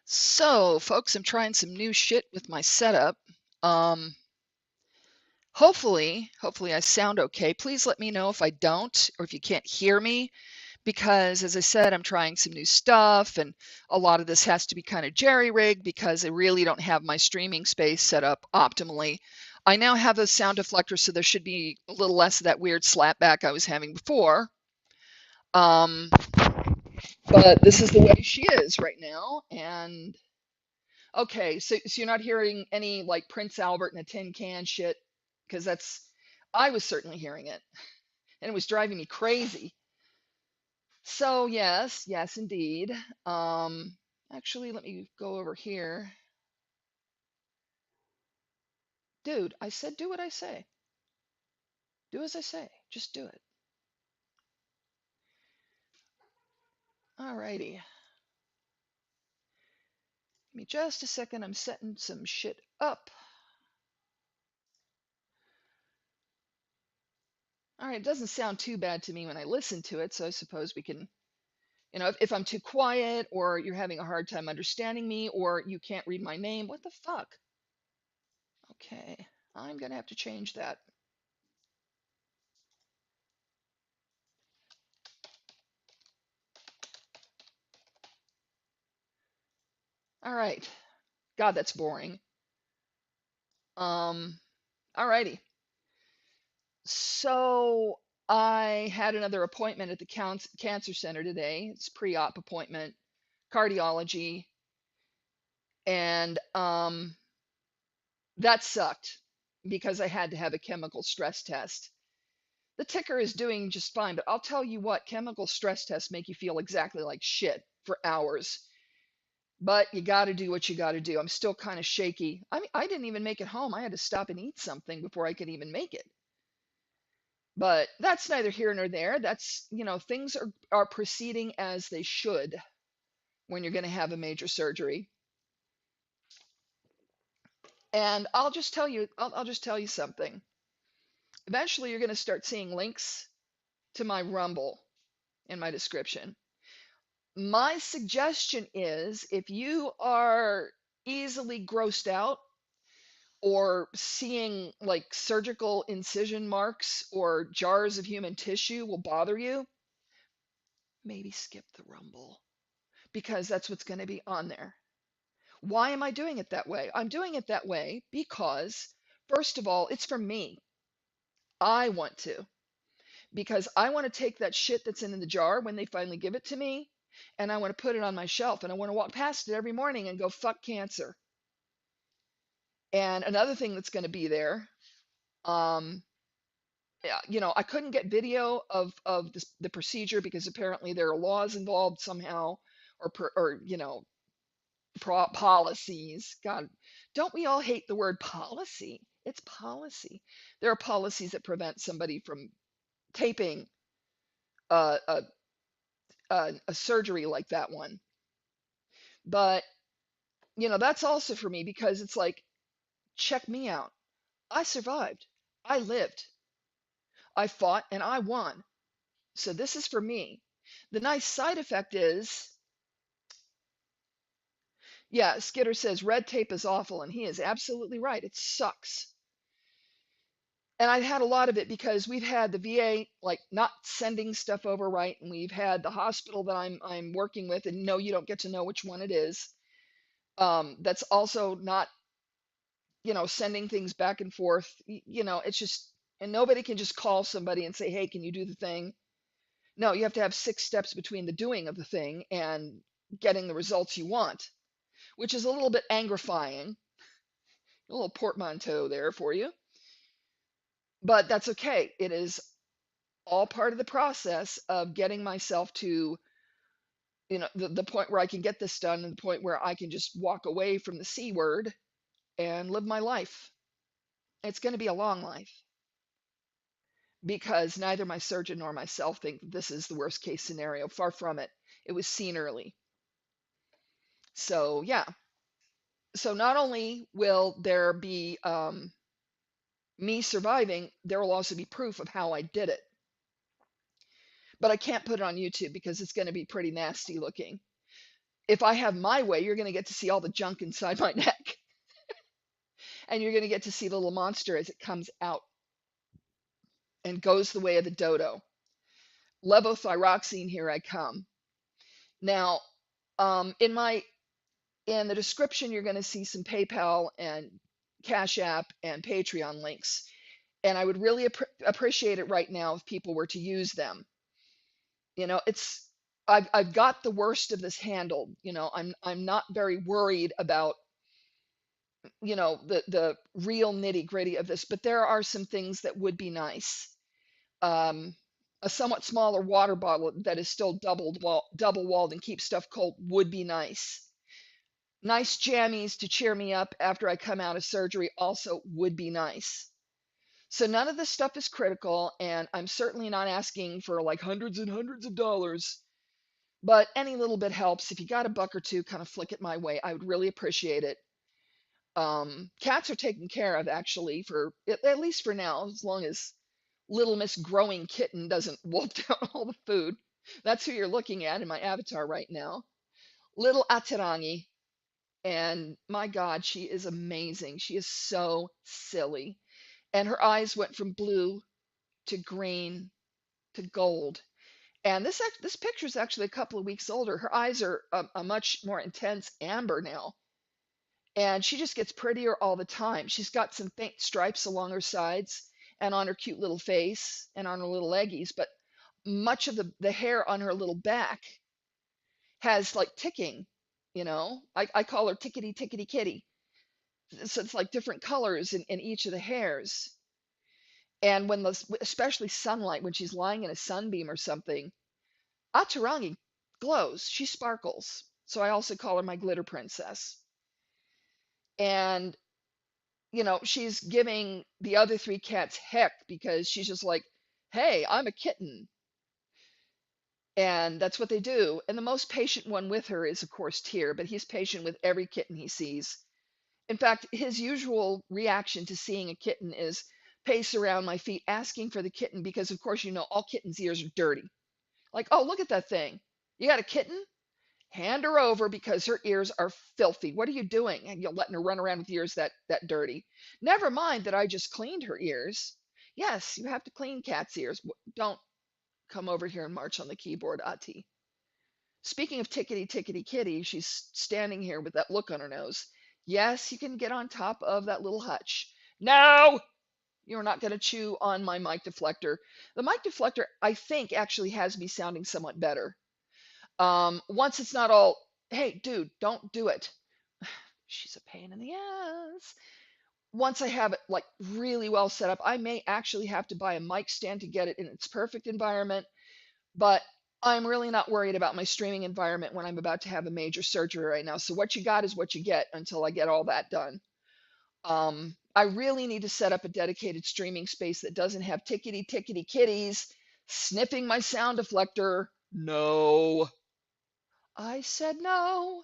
So, folks, I'm trying some new shit with my setup. Um, hopefully I sound okay. Please let me know if I don't or if you can't hear me because as I said, I'm trying some new stuff and a lot of this has to be kind of jerry-rigged because I really don't have my streaming space set up optimally. I now have a sound deflector, so there should be a little less of that weird slapback I was having before. Um, but this is the way she is right now, and okay, so you're not hearing any like Prince Albert in a tin can shit, because I was certainly hearing it, and it was driving me crazy. So yes, indeed. Actually, let me go over here. Dude, I said do what I say. Do as I say. Just do it. Alrighty. Give me just a second. I'm setting some shit up. All right, it doesn't sound too bad to me when I listen to it, so I suppose we can, if I'm too quiet or you're having a hard time understanding me or you can't read my name, what the fuck? Okay, I'm gonna have to change that. All right. God, that's boring. Um, Alrighty. So I had another appointment at the cancer center today. It's pre-op appointment, cardiology, and that sucked because I had to have a chemical stress test. The ticker is doing just fine, but I'll tell you what, chemical stress tests make you feel exactly like shit for hours. But you got to do what you got to do. I'm still kind of shaky. I mean, I didn't even make it home. I had to stop and eat something before I could even make it. But that's neither here nor there. Things are proceeding as they should when you're going to have a major surgery. And I'll just tell you something. Eventually, you're going to start seeing links to my Rumble in my description. My suggestion is if you are easily grossed out or seeing like surgical incision marks or jars of human tissue will bother you, maybe skip the Rumble because that's what's going to be on there. Why am I doing it that way? I'm doing it that way because, first of all, it's for me. I want to, because I want to take that shit that's in the jar when they finally give it to me and I want to put it on my shelf and I want to walk past it every morning and go, fuck cancer. And another thing that's going to be there, um, yeah, I couldn't get video of the procedure because apparently there are laws involved somehow, or policies. God, don't we all hate the word policy? It's policy. There are policies that prevent somebody from taping a a, a surgery like that one. But that's also for me because it's like, check me out. I survived. I lived. I fought and I won. So this is for me. The nice side effect is, yeah, Skitter says red tape is awful, and he is absolutely right. It sucks. And I've had a lot of it because we've had the VA like not sending stuff over right, and we've had the hospital that I'm working with, and no, you don't get to know which one it is. That's also not, sending things back and forth. It's just, and nobody can just call somebody and say, hey, can you do the thing? No, you have to have 6 steps between the doing of the thing and getting the results you want, which is a little bit angrifying. A little portmanteau there for you. But that's okay. It is all part of the process of getting myself to, the point where I can get this done and the point where I can just walk away from the C word and live my life. It's going to be a long life because neither my surgeon nor myself think this is the worst case scenario. Far from it. It was seen early. So, yeah. So, not only will there be me surviving, there will also be proof of how I did it. But I can't put it on YouTube because it's going to be pretty nasty looking. if I have my way, you're going to get to see all the junk inside my neck, and you're going to get to see the little monster as it comes out and goes the way of the dodo. Levothyroxine, here I come. Now, in the description, you're going to see some PayPal and Cash App and Patreon links, and I would really appreciate it right now if people were to use them. It's I've got the worst of this handled. I'm not very worried about the real nitty gritty of this, but there are some things that would be nice. Um, a somewhat smaller water bottle that is still double walled and keeps stuff cold would be nice. Nice jammies to cheer me up after I come out of surgery also would be nice. So none of this stuff is critical, and I'm certainly not asking for like hundreds and hundreds of dollars, but any little bit helps. If you got a buck or two, kind of flick it my way. I would really appreciate it. Cats are taken care of actually for at least for now, as long as little Miss Growing Kitten doesn't wolf down all the food. That's who you're looking at in my avatar right now. Little Atirangi. And my God, she is amazing. She is so silly. And her eyes went from blue to green to gold. And this picture is actually a couple of weeks older. Her eyes are a much more intense amber now. And she just gets prettier all the time. She's got some faint stripes along her sides and on her cute little face and on her little leggies, but much of the hair on her little back has like ticking, I call her tickety tickety kitty. So it's like different colors in each of the hairs. And especially sunlight, when she's lying in a sunbeam or something, Atarangi glows. She sparkles. So I also call her my glitter princess. And, she's giving the other three cats heck because she's just like, hey, I'm a kitten. And that's what they do. And the most patient one with her is, of course, Tyr, but he's patient with every kitten he sees. In fact, his usual reaction to seeing a kitten is pace around my feet asking for the kitten because, of course, all kittens' ears are dirty. Like, oh, look at that thing. You got a kitten? Hand her over because her ears are filthy. What are you doing? And you're letting her run around with ears that dirty. Never mind that I just cleaned her ears. Yes, you have to clean cat's ears. Don't come over here and march on the keyboard, Ati. Speaking of tickety tickety kitty, she's standing here with that look on her nose. Yes, you can get on top of that little hutch. No! You're not going to chew on my mic deflector. The mic deflector, I think, actually has me sounding somewhat better. Once it's not all, hey, dude, don't do it. She's a pain in the ass. Once I have it like really well set up, I may actually have to buy a mic stand to get it in its perfect environment, but I'm really not worried about my streaming environment when I'm about to have a major surgery right now. So what you got is what you get until I get all that done. I really need to set up a dedicated streaming space that doesn't have tickety tickety kitties sniffing my sound deflector. No. I said no.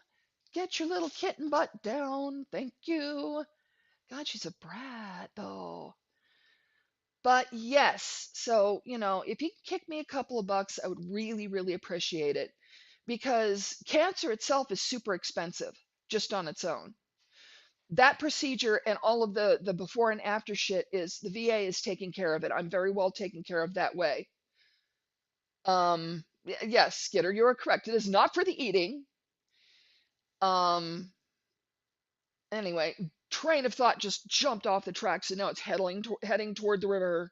Get your little kitten butt down. Thank you. God, she's a brat, though. But yes, so, if you could kick me a couple of bucks, I would really, really appreciate it because cancer itself is super expensive just on its own. That procedure and all of the before and after shit is the VA is taking care of it. I'm very well taken care of that way. Yes, Skitter, you are correct. It is not for the eating. Anyway, train of thought just jumped off the tracks, and now it's heading toward the river,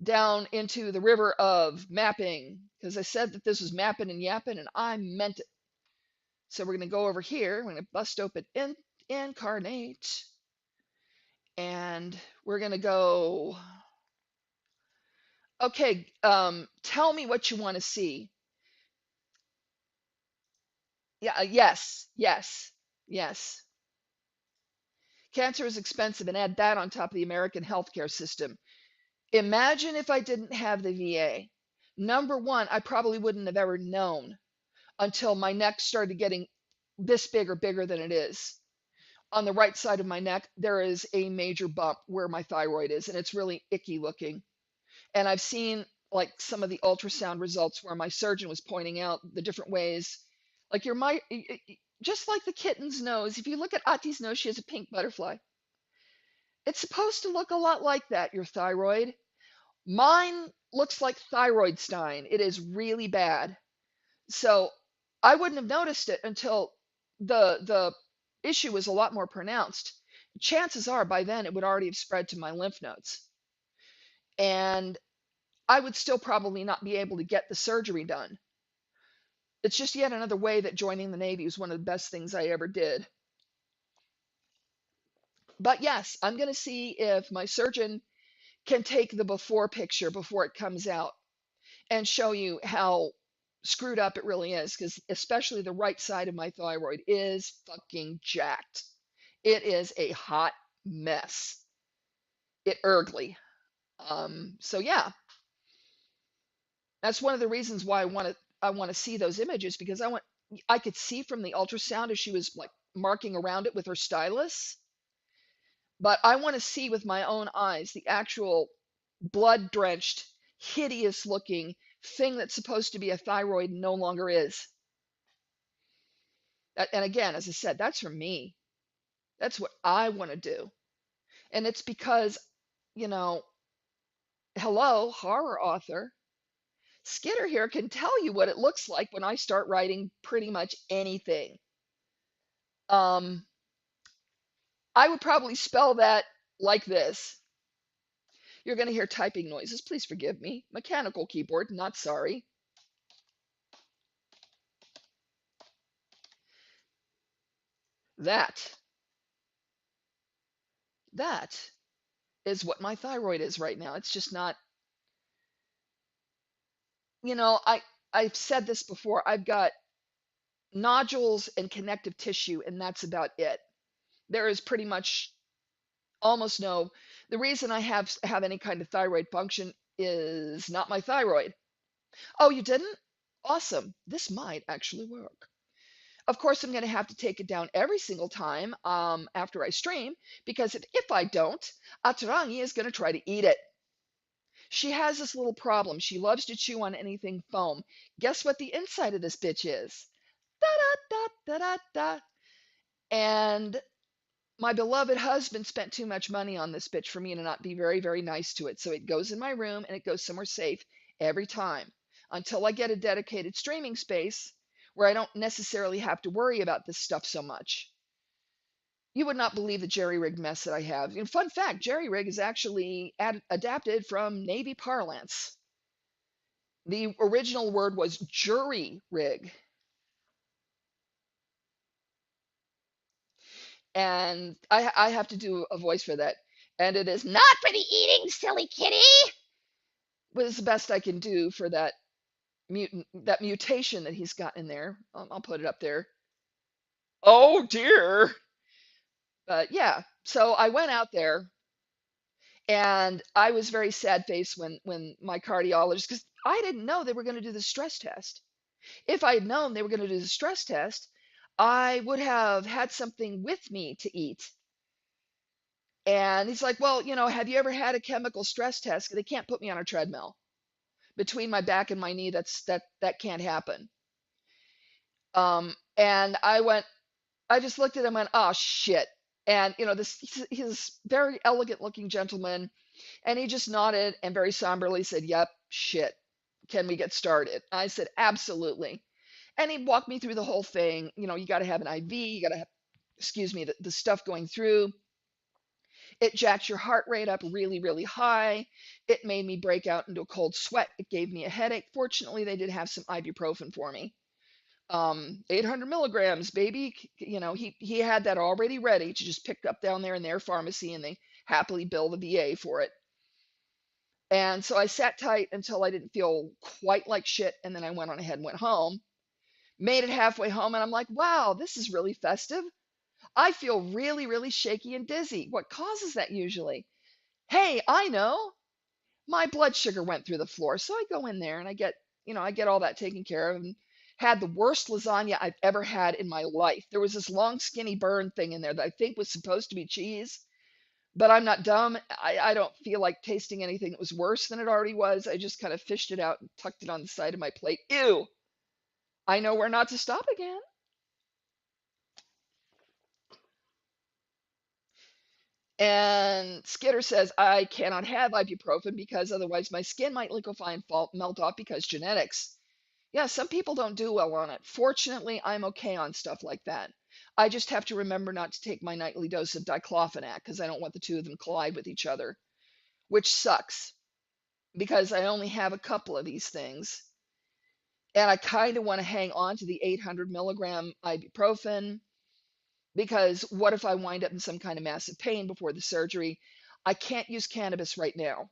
down into the river of mapping, because I said that this was Mappin and Yappin, and I meant it. So we're going to go over here. We're going to bust open incarnate, and we're going to go. Okay, tell me what you want to see. Yeah, yes, yes, yes. Cancer is expensive, and add that on top of the American healthcare system. Imagine if I didn't have the VA. Number one, I probably wouldn't have ever known until my neck started getting this big or bigger than it is. On the right side of my neck, there is a major bump where my thyroid is, and it's really icky looking. And I've seen like some of the ultrasound results where my surgeon was pointing out the different ways, Like just like the kitten's nose. If you look at Ati's nose, she has a pink butterfly. It's supposed to look a lot like that, your thyroid. Mine looks like thyroid stein. It is really bad. So I wouldn't have noticed it until the issue was a lot more pronounced. Chances are by then it would already have spread to my lymph nodes. And I would still probably not be able to get the surgery done. It's just yet another way that joining the Navy was one of the best things I ever did. But yes, I'm going to see if my surgeon can take the before picture before it comes out and show you how screwed up it really is, because especially the right side of my thyroid is fucking jacked. It is a hot mess. It ugly. So yeah, that's one of the reasons why I want to see those images, because I could see from the ultrasound as she was like marking around it with her stylus, but I want to see with my own eyes the actual blood drenched, hideous looking thing that's supposed to be a thyroid and no longer is. And again, as I said, that's for me. That's what I want to do. And it's because, you know, hello, horror author. Skidder here can tell you what it looks like when I start writing pretty much anything. Um, I would probably spell that like this. You're going to hear typing noises. Please forgive me. Mechanical keyboard, not sorry. That, that is what my thyroid is right now. It's just not, you know, I've said this before. I've got nodules and connective tissue, and that's about it. There is pretty much almost no. The reason I have any kind of thyroid function is not my thyroid. Oh, you didn't? Awesome. This might actually work. Of course, I'm going to have to take it down every single time after I stream, because if I don't, Atarangi is going to try to eat it. She has this little problem. She loves to chew on anything foam. Guess what the inside of this bitch is? Da da da da da da. And my beloved husband spent too much money on this bitch for me to not be very, very nice to it. So it goes in my room and it goes somewhere safe every time until I get a dedicated streaming space where I don't necessarily have to worry about this stuff so much. You would not believe the jerry rig mess that I have. Fun fact, jerry rig is actually adapted from Navy parlance. The original word was jury rig. And I have to do a voice for that. And it is not for the eating, silly kitty. Was the best I can do for that mutation that he's got in there. I'll put it up there. Oh dear. But yeah, so I went out there and I was very sad faced when my cardiologist, because I didn't know they were going to do the stress test. If I had known they were going to do the stress test, I would have had something with me to eat. And he's like, well, have you ever had a chemical stress test? They can't put me on a treadmill between my back and my knee. That can't happen. And I just looked at him and went, oh shit. And he's very elegant looking gentleman, and he just nodded and very somberly said, yep, shit. Can we get started? I said, absolutely. And he walked me through the whole thing. You got to have an IV, you got to have, excuse me, the stuff going through. It jacked your heart rate up really, really high. It made me break out into a cold sweat. It gave me a headache. Fortunately, they did have some ibuprofen for me. 800 milligrams, baby. He had that already ready to just pick up down there in their pharmacy, and they happily bill the VA for it. And so I sat tight until I didn't feel quite like shit, and then I went on ahead and went home. Made it halfway home, and I'm like, wow, this is really festive. I feel really, really shaky and dizzy. What causes that usually? Hey, I know. My blood sugar went through the floor. So I go in there and I get all that taken care of, and had the worst lasagna I've ever had in my life. There was this long, skinny burn thing in there that I think was supposed to be cheese, but I'm not dumb. I don't feel like tasting anything that was worse than it already was. I just kind of fished it out and tucked it on the side of my plate. Ew. I know where not to stop again. And Skitter says, I cannot have ibuprofen because otherwise my skin might liquefy and melt off because genetics. Yeah, some people don't do well on it. Fortunately, I'm okay on stuff like that. I just have to remember not to take my nightly dose of diclofenac because I don't want the two of them collide with each other, which sucks because I only have a couple of these things. And I kind of want to hang on to the 800 milligram ibuprofen because what if I wind up in some kind of massive pain before the surgery? I can't use cannabis right now,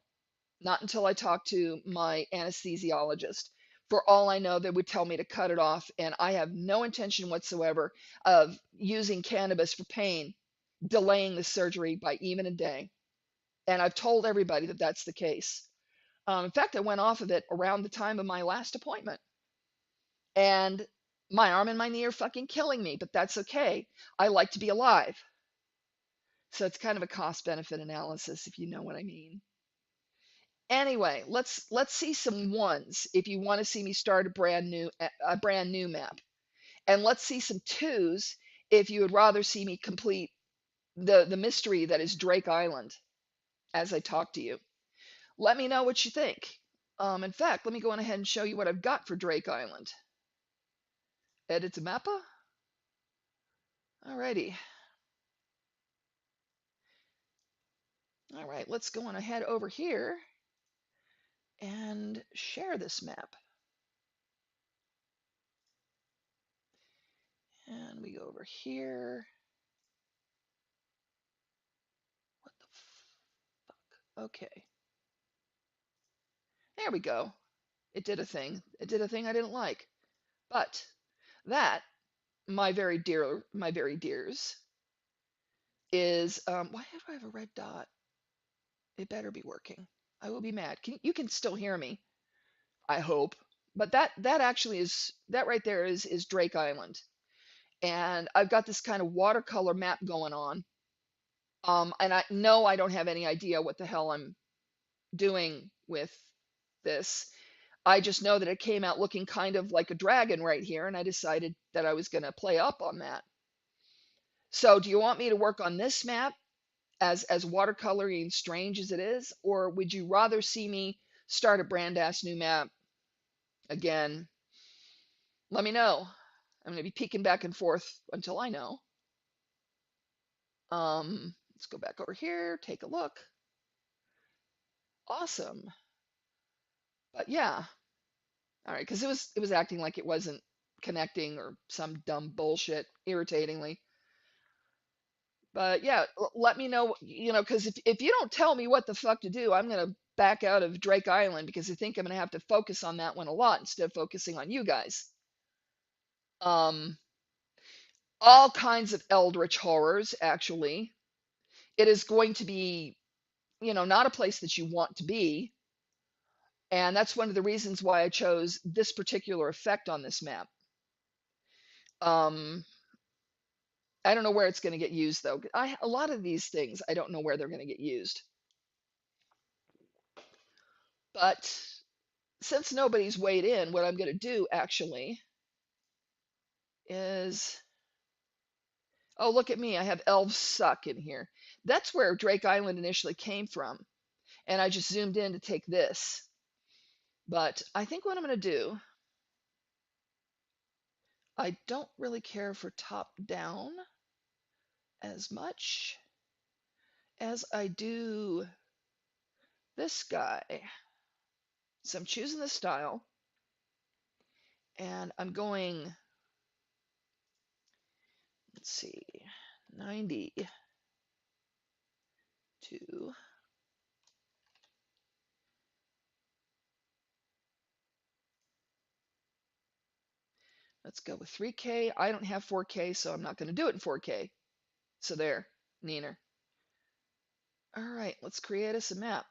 not until I talk to my anesthesiologist. For all I know, they would tell me to cut it off, and I have no intention whatsoever of using cannabis for pain, delaying the surgery by even a day. And I've told everybody that that's the case. In fact, I went off of it around the time of my last appointment, and my arm and my knee are fucking killing me, but that's okay. I like to be alive. So it's kind of a cost benefit analysis, if you know what I mean. Anyway, let's see some ones if you want to see me start a brand new map. And let's see some twos if you would rather see me complete the mystery that is Drake Island as I talk to you. Let me know what you think. In fact, let me go on ahead and show you what I've got for Drake Island. Edit to mappa. Alrighty. All right, let's go on ahead over here and share this map. And we go over here. What the fuck? Okay. There we go. It did a thing. It did a thing I didn't like. But that, my very dears, is why do I have a red dot? It better be working. I will be mad. You can still hear me, I hope. But that actually is that right there is Drake Island. And I've got this kind of watercolor map going on. And I know I don't have any idea what the hell I'm doing with this. I just know that it came out looking kind of like a dragon right here, and I decided that I was going to play up on that. So, do you want me to work on this map as watercolory and strange as it is, or would you rather see me start a brand ass new map again? Let me know. I'm going to be peeking back and forth until I know. Let's go back over here, take a look. Awesome. But yeah, all right, because it was acting like it wasn't connecting or some dumb bullshit, irritatingly. But yeah, let me know, because if you don't tell me what the fuck to do, I'm gonna back out of Drake Island because I think I'm gonna have to focus on that one a lot instead of focusing on you guys. Um, all kinds of eldritch horrors, actually. It is going to be, not a place that you want to be. And that's one of the reasons why I chose this particular effect on this map. Um, I don't know where it's going to get used though. A lot of these things, I don't know where they're going to get used. But since nobody's weighed in, what I'm going to do actually is, oh, look at me. I have elves suck in here. That's where Drake Island initially came from. And I just zoomed in to take this. But I think what I'm going to do, I don't really care for top down as much as I do this guy. So I'm choosing the style and I'm going, let's see, 92. Let's go with 3K. I don't have 4K, so I'm not going to do it in 4K. So there, Neener. All right, let's create us a map.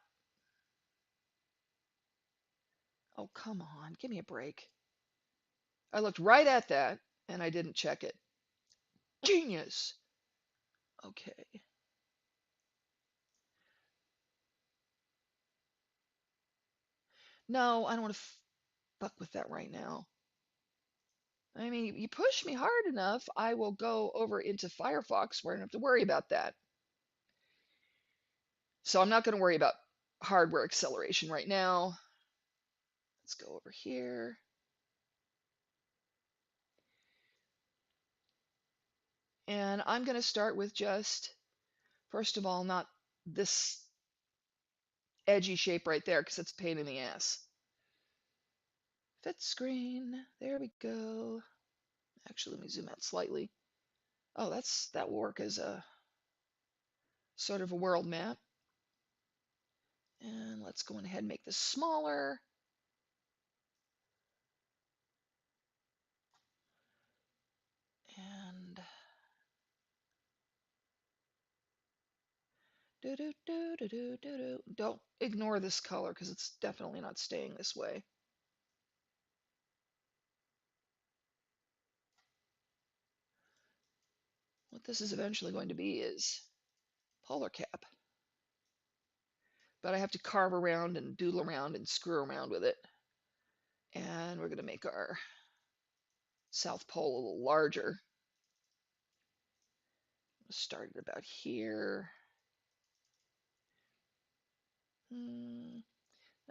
Oh, come on, give me a break. I looked right at that and I didn't check it. Genius. Okay. No, I don't want to fuck with that right now. I mean, you push me hard enough, I will go over into Firefox where I don't have to worry about that. So I'm not going to worry about hardware acceleration right now. Let's go over here. And I'm going to start with just, first of all, not this edgy shape right there because it's a pain in the ass. Fit screen. There we go. Actually, let me zoom out slightly. Oh, that will work as a sort of a world map. And let's go ahead and make this smaller. And don't ignore this color because it's definitely not staying this way. What this is eventually going to be is polar cap. But I have to carve around and doodle around and screw around with it. And we're going to make our South Pole a little larger. Start it about here.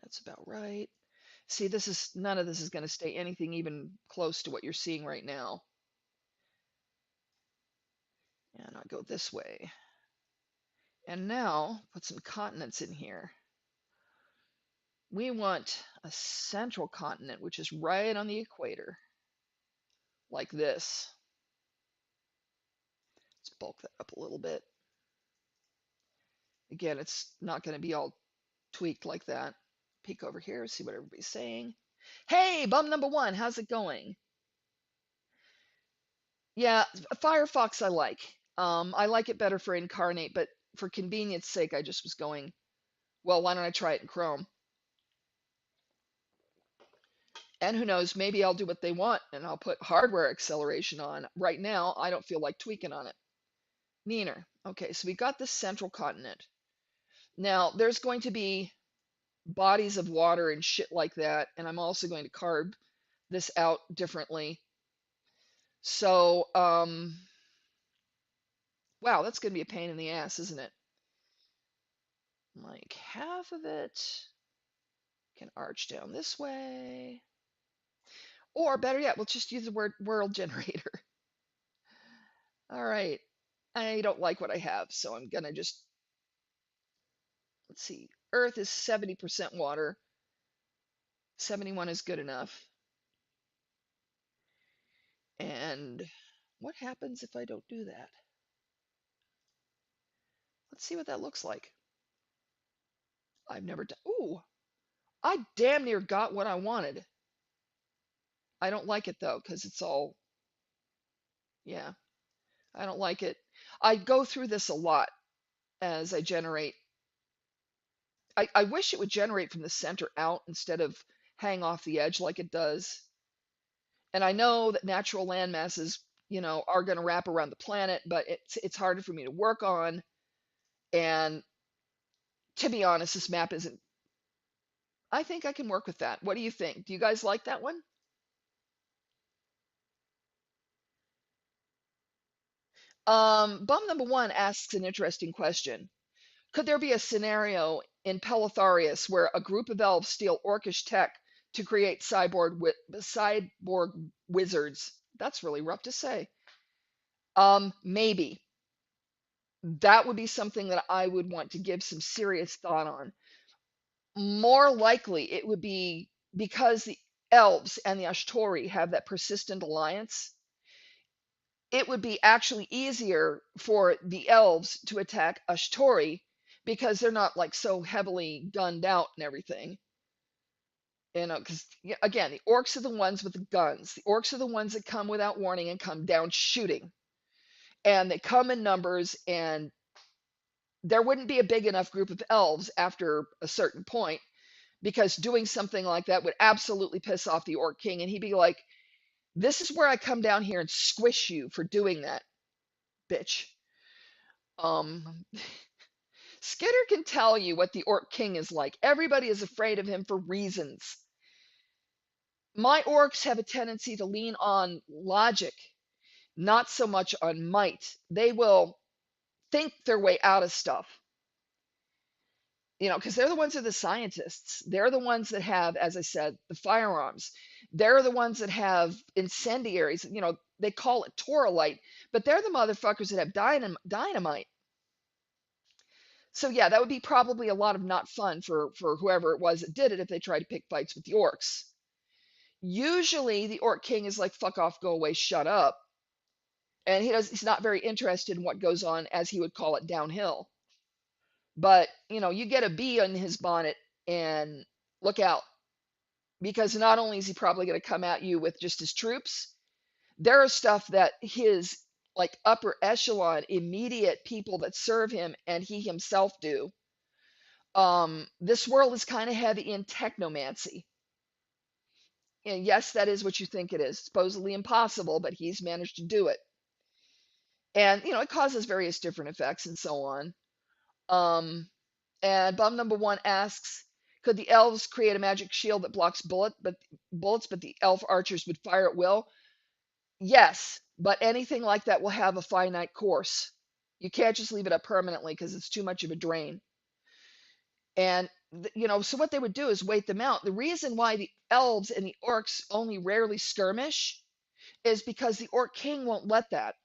That's about right. See, none of this is going to stay anything even close to what you're seeing right now. And I'll go this way. And now put some continents in here. We want a central continent, which is right on the equator, like this. Let's bulk that up a little bit. Again, it's not going to be all tweaked like that. Peek over here, see what everybody's saying. Hey, bum number one, how's it going? Yeah, Firefox I like. I like it better for Incarnate, but for convenience sake, I just was going, well, why don't I try it in Chrome? And who knows, maybe I'll do what they want and I'll put hardware acceleration on. Right now, I don't feel like tweaking on it. Meaner. Okay, so we got this central continent. Now, there's going to be bodies of water and shit like that, and I'm also going to carve this out differently. So, wow, that's going to be a pain in the ass, isn't it? Like half of it can arch down this way. Or better yet, we'll just use the word world generator. All right. I don't like what I have, so I'm going to just, let's see. Earth is 70% water. 71 is good enough. And what happens if I don't do that? Let's see what that looks like. I've never done. Ooh, I damn near got what I wanted. I don't like it though, because it's all, yeah, I don't like it. I go through this a lot as I generate. I wish it would generate from the center out instead of hang off the edge like it does. And I know that natural land masses, are going to wrap around the planet, but it's harder for me to work on. And to be honest, this map isn't. I think I can work with that. What do you think? Do you guys like that one? Bum number one asks an interesting question. Could there be a scenario in Peletharius where a group of elves steal orcish tech to create cyborg wizards? That's really rough to say. Maybe. That would be something that I would want to give some serious thought on. More likely, it would be because the elves and the Ashtori have that persistent alliance. It would be actually easier for the elves to attack Ashtori because they're not like so heavily gunned out and everything. Because again, the orcs are the ones with the guns. The orcs are the ones that come without warning and come down shooting. And they come in numbers, and there wouldn't be a big enough group of elves after a certain point because doing something like that would absolutely piss off the orc king. And he'd be like, this is where I come down here and squish you for doing that, bitch. Um, Skitter can tell you what the Orc King is like. Everybody is afraid of him for reasons. My orcs have a tendency to lean on logic, not so much on might. They will think their way out of stuff, because they're the ones that are the scientists. They're the ones that have, as I said, the firearms. They're the ones that have incendiaries. They call it Toralite, but they're the motherfuckers that have dynamite. So yeah, that would be probably a lot of not fun for whoever it was that did it if they tried to pick fights with the orcs. Usually the orc king is like, fuck off, go away, shut up. And he's not very interested in what goes on, as he would call it, downhill. But, you get a bee on his bonnet and look out, because not only is he probably going to come at you with just his troops, there are stuff that his like upper echelon immediate people that serve him and he himself do. This world is kind of heavy in technomancy. And yes, that is what you think it is. Supposedly impossible, but he's managed to do it. And, it causes various different effects and so on. And bum number one asks, could the elves create a magic shield that blocks bullets, but the elf archers would fire at will? Yes, but anything like that will have a finite course. You can't just leave it up permanently because it's too much of a drain. And so what they would do is wait them out. The reason why the elves and the orcs only rarely skirmish is because the orc king won't let that.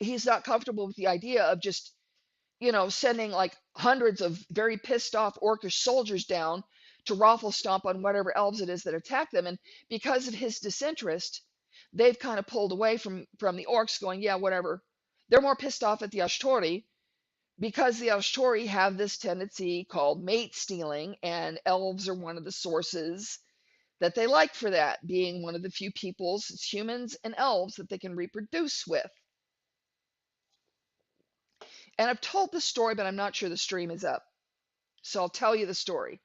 He's not comfortable with the idea of just, sending like hundreds of very pissed off orcish soldiers down to raffle stomp on whatever elves it is that attack them. And because of his disinterest, they've kind of pulled away from the orcs, going, yeah, whatever. They're more pissed off at the Ashtori, because the Ashtori have this tendency called mate stealing, and elves are one of the sources that they like for that, being one of the few peoples, it's humans and elves, that they can reproduce with. And I've told the story, but I'm not sure the stream is up. So I'll tell you the story.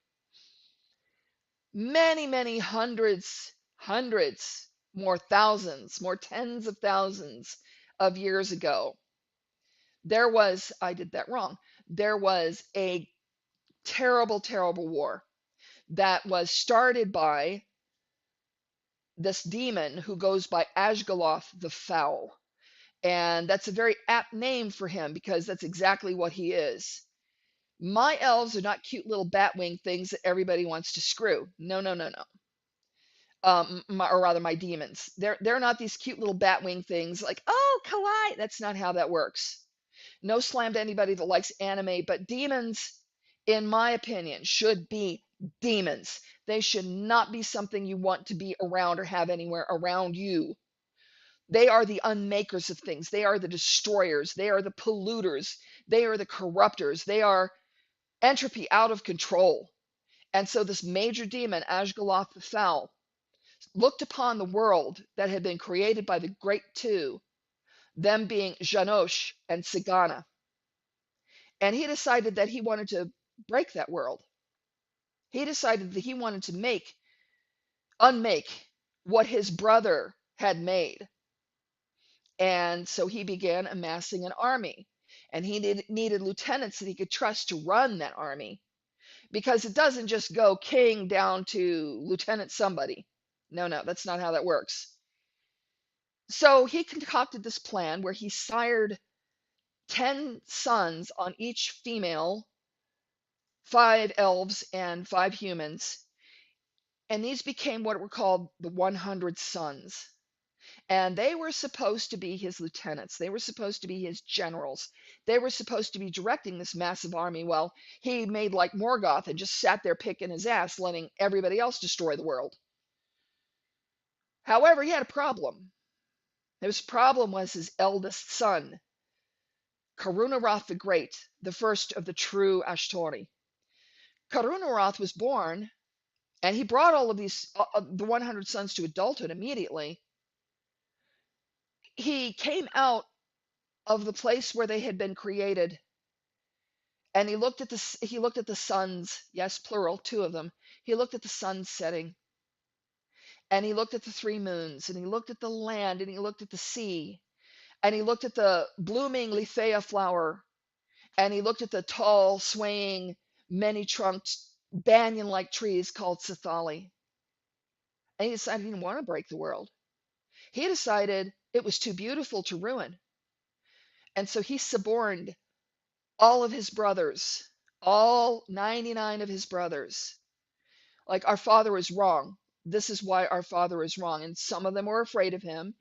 Many, many hundreds, more thousands, more tens of thousands of years ago, I did that wrong. There was a terrible, terrible war that was started by this demon who goes by Ashgaloth the Foul. And that's a very apt name for him because that's exactly what he is. My elves are not cute little batwing things that everybody wants to screw. No, no, no, no. Or rather, my demons. They're not these cute little batwing things like, oh, kawaii. That's not how that works. No slam to anybody that likes anime, but demons, in my opinion, should be demons. They should not be something you want to be around or have anywhere around you. They are the unmakers of things. They are the destroyers. They are the polluters. They are the corruptors. They are entropy out of control. And so this major demon, Ashgaloth the Foul, looked upon the world that had been created by the Great Two, them being Janosh and Sagana. And he decided that he wanted to break that world. He decided that he wanted to unmake what his brother had made. And so he began amassing an army. And he needed lieutenants that he could trust to run that army. Because it doesn't just go king down to lieutenant somebody. No, no, that's not how that works. So he concocted this plan where he sired 10 sons on each female, 5 elves and 5 humans. And these became what were called the 100 sons. And they were supposed to be his lieutenants. They were supposed to be his generals. They were supposed to be directing this massive army while he made like Morgoth and just sat there picking his ass, letting everybody else destroy the world. However, he had a problem. His problem was his eldest son, Carunaroth the Great, the first of the true Ashtori. Carunaroth was born, and he brought all of the 100 sons to adulthood immediately. He came out of the place where they had been created, and he looked at the suns, yes, plural, 2 of them. He looked at the sun setting, and he looked at the 3 moons, and he looked at the land, and he looked at the sea, and he looked at the blooming Lithea flower, and he looked at the tall, swaying, many-trunked, banyan-like trees called Sithali. And he decided he didn't want to break the world. He decided it was too beautiful to ruin. And so he suborned all of his brothers, all 99 of his brothers. Like, our father is wrong. This is why our father is wrong. And some of them were afraid of him,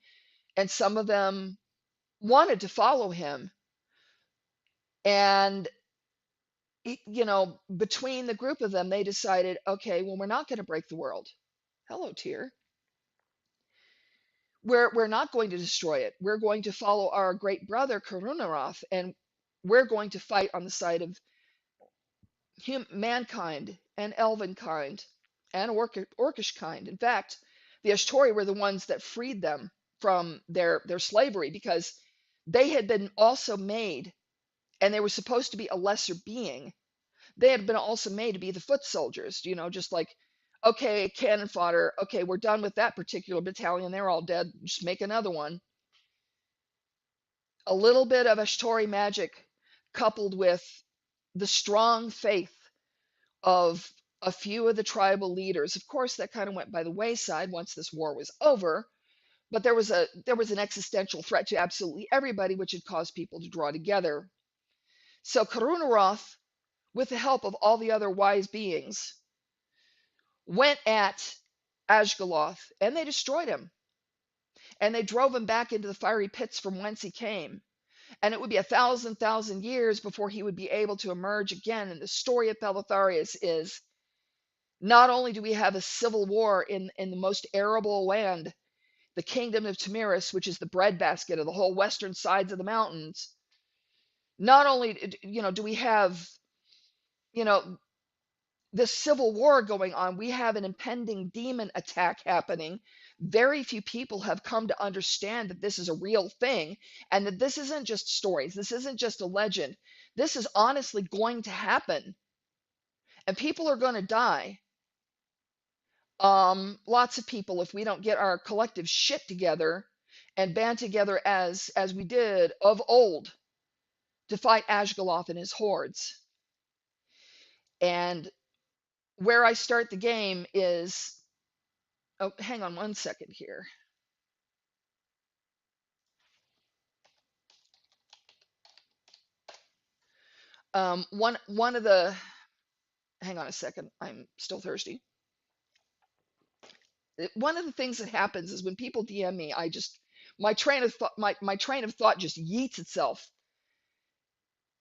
and some of them wanted to follow him. And, between the group of them, they decided, okay, well, we're not going to break the world. Hello, Tyr. We're not going to destroy it. We're going to follow our great brother Karunaroth, and we're going to fight on the side of mankind and elven kind and orcish kind. In fact, the Ashtori were the ones that freed them from their slavery, because they had been also made, and they were supposed to be a lesser being. They had been also made to be the foot soldiers, just like, okay, cannon fodder. Okay, we're done with that particular battalion. They're all dead. Just make another one. A little bit of Ashtori magic coupled with the strong faith of a few of the tribal leaders. Of course, that kind of went by the wayside once this war was over, but there was an existential threat to absolutely everybody, which had caused people to draw together. So Karunaroth, with the help of all the other wise beings, went at Ashgaloth, and they destroyed him. And they drove him back into the fiery pits from whence he came. And it would be 1,000 years before he would be able to emerge again. And the story of Pelitharius is, not only do we have a civil war in the most arable land, the kingdom of Tamiris, which is the breadbasket of the whole western sides of the mountains, not only do we have you know this civil war going on, we have an impending demon attack happening. Very few people have come to understand that this is a real thing, and that this isn't just stories. This isn't just a legend. This is honestly going to happen, and people are going to die. Lots of people, if we don't get our collective shit together and band together as we did of old to fight Ashgaloth and his hordes. And where I start the game is, oh, hang on one second here. One of the, hang on a second, I'm still thirsty. One of the things that happens is when people DM me, my train of thought, my train of thought just yeets itself.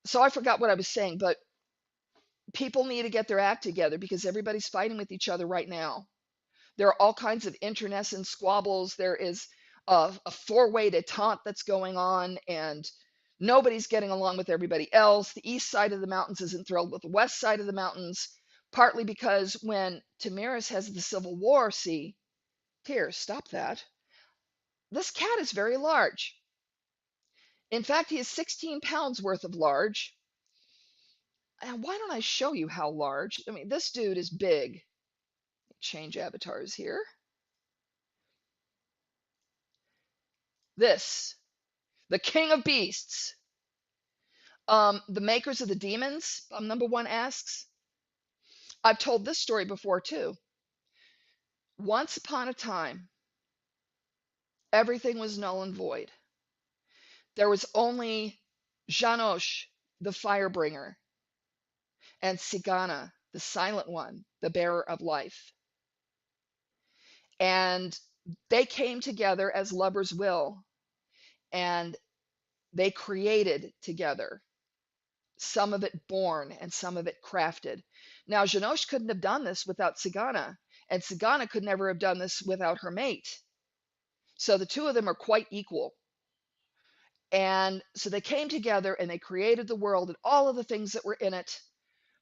So I forgot what I was saying, but people need to get their act together, because everybody's fighting with each other right now. There are all kinds of internecine squabbles. There is a four-way detente that's going on, and nobody's getting along with everybody else. The east side of the mountains isn't thrilled with the west side of the mountains, partly because when Tamiris has the civil war, see, here, stop that. This cat is very large. In fact, he is 16 pounds worth of large. And why don't I show you how large? I mean, this dude is big. Change avatars here. This, the king of beasts. The makers of the demons, number one asks. I've told this story before too. Once upon a time, everything was null and void. There was only Janosch, the firebringer, and Sigana, the silent one, the bearer of life. And they came together as lovers will, and they created together, some of it born and some of it crafted. Now, Janosch couldn't have done this without Sigana, and Sigana could never have done this without her mate. So the two of them are quite equal. And so they came together and they created the world and all of the things that were in it,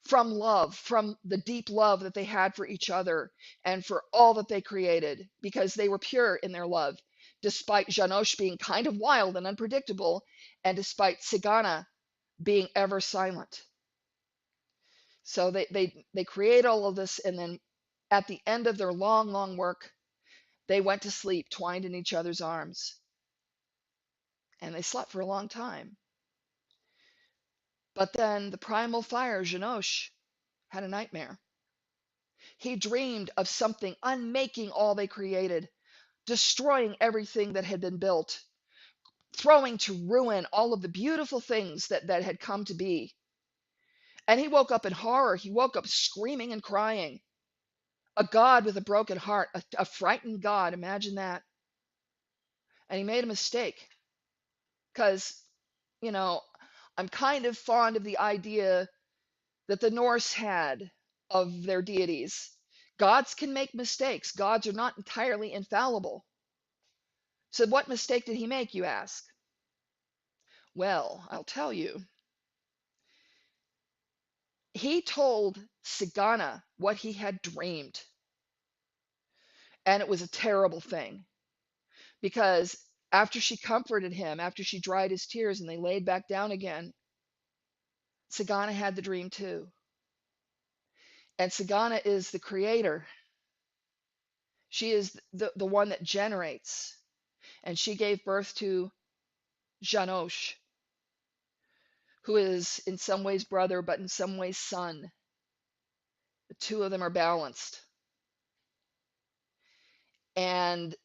from love, from the deep love that they had for each other and for all that they created, because they were pure in their love, despite Janosch being kind of wild and unpredictable, and despite Sigana being ever silent. So they create all of this, and then at the end of their long, long work, they went to sleep twined in each other's arms. And they slept for a long time. But then the primal fire, Janosch, had a nightmare. He dreamed of something, unmaking all they created, destroying everything that had been built, throwing to ruin all of the beautiful things that had come to be. And he woke up in horror. He woke up screaming and crying. A God with a broken heart, a frightened God. Imagine that. And he made a mistake because, you know, I'm kind of fond of the idea that the Norse had of their deities. Gods can make mistakes. Gods are not entirely infallible. So, what mistake did he make, you ask? Well, I'll tell you. He told Sagana what he had dreamed. And it was a terrible thing because after she comforted him, after she dried his tears and they laid back down again, Sagana had the dream too. And Sagana is the creator. She is the one that generates. And she gave birth to Janosh, who is in some ways brother, but in some ways son. The two of them are balanced. And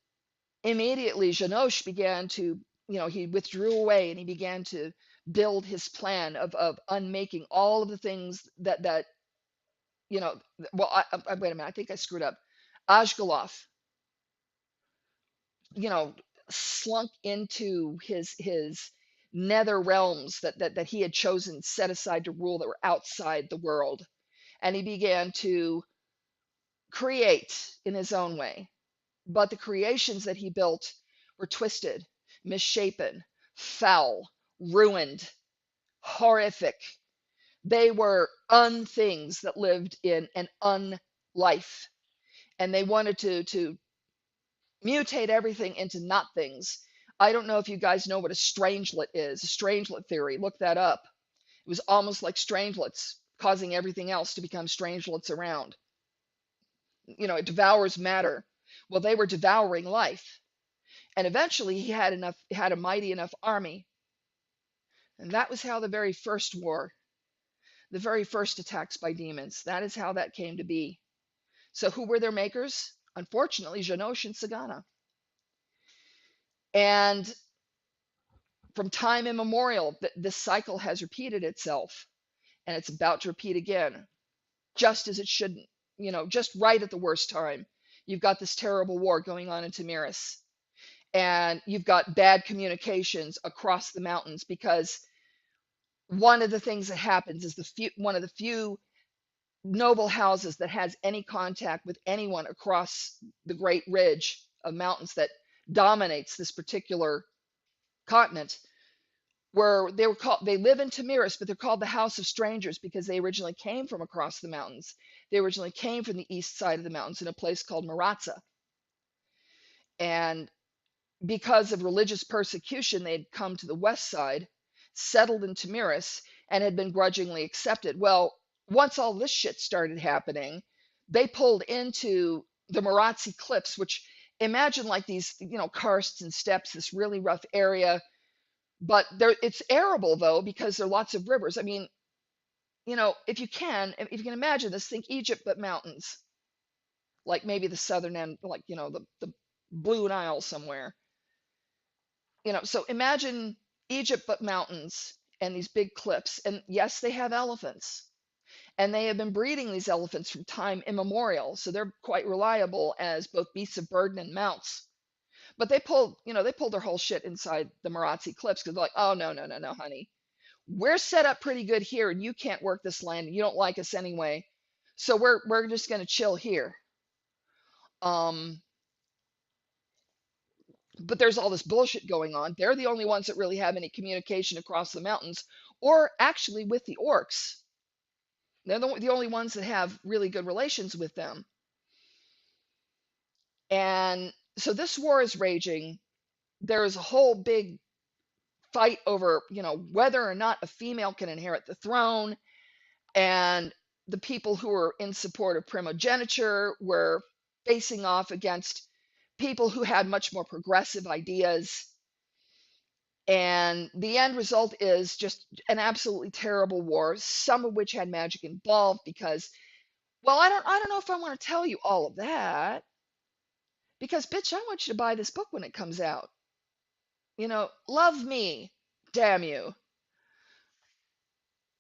immediately Janosh began to, he withdrew away and he began to build his plan of unmaking all of the things that, you know, well, wait a minute, I think I screwed up. Ashgaloth, you know, slunk into his nether realms that he had chosen, set aside to rule, that were outside the world. And he began to create in his own way. But the creations that he built were twisted, misshapen, foul, ruined, horrific. They were unthings that lived in an unlife. And they wanted to mutate everything into not things. I don't know if you guys know what a strangelet is, a strangelet theory. Look that up. It was almost like strangelets, causing everything else to become strangelets around. It devours matter. Well, they were devouring life. And eventually he had a mighty enough army. And that was how the very first war, the very first attacks by demons, that is how that came to be. So who were their makers? Unfortunately, Janosh and Sagana. And from time immemorial, this cycle has repeated itself. And it's about to repeat again, just as it shouldn't, just right at the worst time. You've got this terrible war going on in Tamiris. And you've got bad communications across the mountains because one of the things that happens is one of the few noble houses that has any contact with anyone across the great ridge of mountains that dominates this particular continent, where they live in Tamiris, but they're called the House of Strangers because they originally came from across the mountains. They originally came from the east side of the mountains in a place called Maratza. And because of religious persecution, they'd come to the west side, settled in Tamiris, and had been grudgingly accepted. Well, once all this shit started happening, they pulled into the Maratzi Cliffs, which, imagine like these, karsts and steps, this really rough area. But it's arable though, because there are lots of rivers. I mean, if you can imagine this, think Egypt but mountains, like maybe the southern end, like the Blue Nile somewhere. So imagine Egypt but mountains and these big cliffs. And yes, they have elephants. And they have been breeding these elephants from time immemorial. So they're quite reliable as both beasts of burden and mounts. But they pulled their whole shit inside the Maratzi Cliffs because they're like, oh, no, no, no, no, honey. We're set up pretty good here and you can't work this land and you don't like us anyway. So we're just going to chill here. But there's all this bullshit going on. They're the only ones that really have any communication across the mountains, or actually with the orcs. They're the only ones that have really good relations with them. And so this war is raging. There's a whole big fight over, whether or not a female can inherit the throne. And the people who were in support of primogeniture were facing off against people who had much more progressive ideas. And the end result is just an absolutely terrible war, some of which had magic involved because Well, I don't know if I want to tell you all of that because bitch, I want you to buy this book when it comes out. Love me, damn you.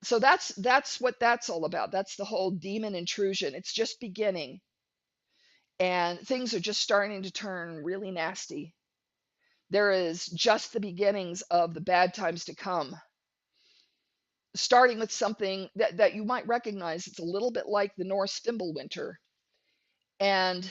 So that's what that's all about. That's the whole demon intrusion. It's just beginning, and things are just starting to turn really nasty. There is just the beginnings of the bad times to come, starting with something that you might recognize. It's a little bit like the Norse Fimbulwinter. And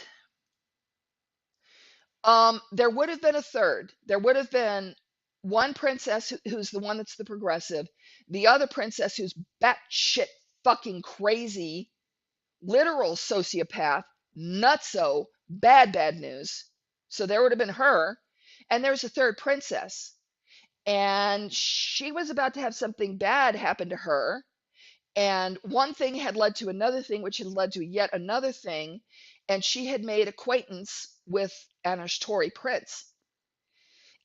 there would have been a third. There would have been one princess who's the one that's the progressive, the other princess who's batshit fucking crazy, literal sociopath, nutso, bad news. So there would have been her. And there's a third princess. And she was about to have something bad happen to her. And one thing had led to another thing, which had led to yet another thing. And she had made acquaintance with an Ashtori prince.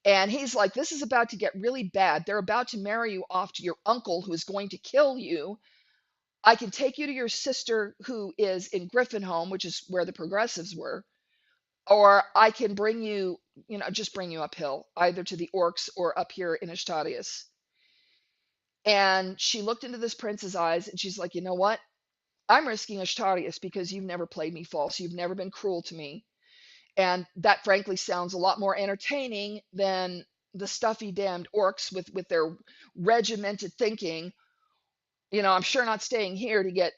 And he's like, this is about to get really bad. They're about to marry you off to your uncle who is going to kill you. I can take you to your sister who is in Griffinholm, which is where the progressives were, or I can bring you, just bring you uphill, either to the orcs or up here in Ashtarius. And she looked into this prince's eyes and she's like, you know what? I'm risking Ashtarius because you've never played me false. You've never been cruel to me. And that frankly sounds a lot more entertaining than the stuffy damned orcs with their regimented thinking. I'm sure not staying here to get,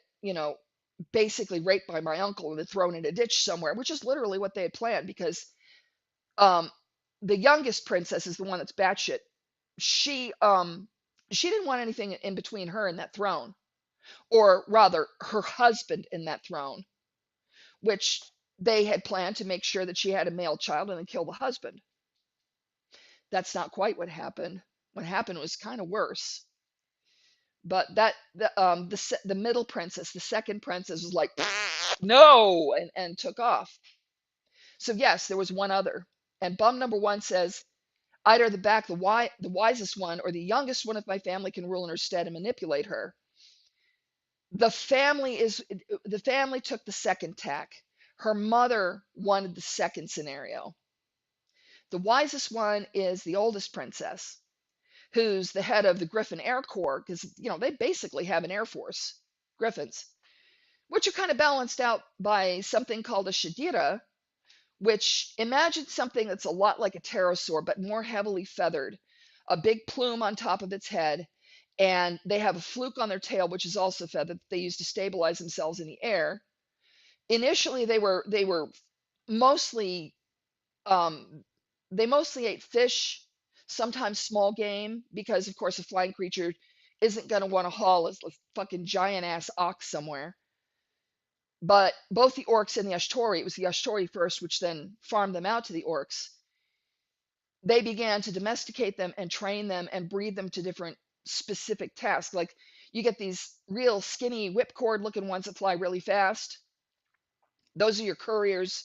basically raped by my uncle and then thrown in a ditch somewhere, which is literally what they had planned because um, the youngest princess is the one that's batshit. She didn't want anything in between her and that throne, or rather, her husband in that throne, which they had planned to make sure that she had a male child and then kill the husband. That's not quite what happened. What happened was kind of worse. But the middle princess, the second princess, was like, no, and took off. So yes, there was one other. And bum number one says, either the wisest one or the youngest one of my family can rule in her stead and manipulate her. The family took the second tack. Her mother wanted the second scenario. The wisest one is the oldest princess, who's the head of the Griffin Air Corps, because they basically have an air force, Griffins, which are kind of balanced out by something called a Shadira, which imagine something that's a lot like a pterosaur, but more heavily feathered, a big plume on top of its head, and they have a fluke on their tail, which is also feathered, that they use to stabilize themselves in the air. Initially, they were mostly they mostly ate fish, sometimes small game, because of course a flying creature isn't going to want to haul a fucking giant ass ox somewhere. But both the orcs and the Ashtori, it was the Ashtori first, which then farmed them out to the orcs. They began to domesticate them and train them and breed them to different specific tasks. Like you get these real skinny whipcord looking ones that fly really fast. Those are your couriers.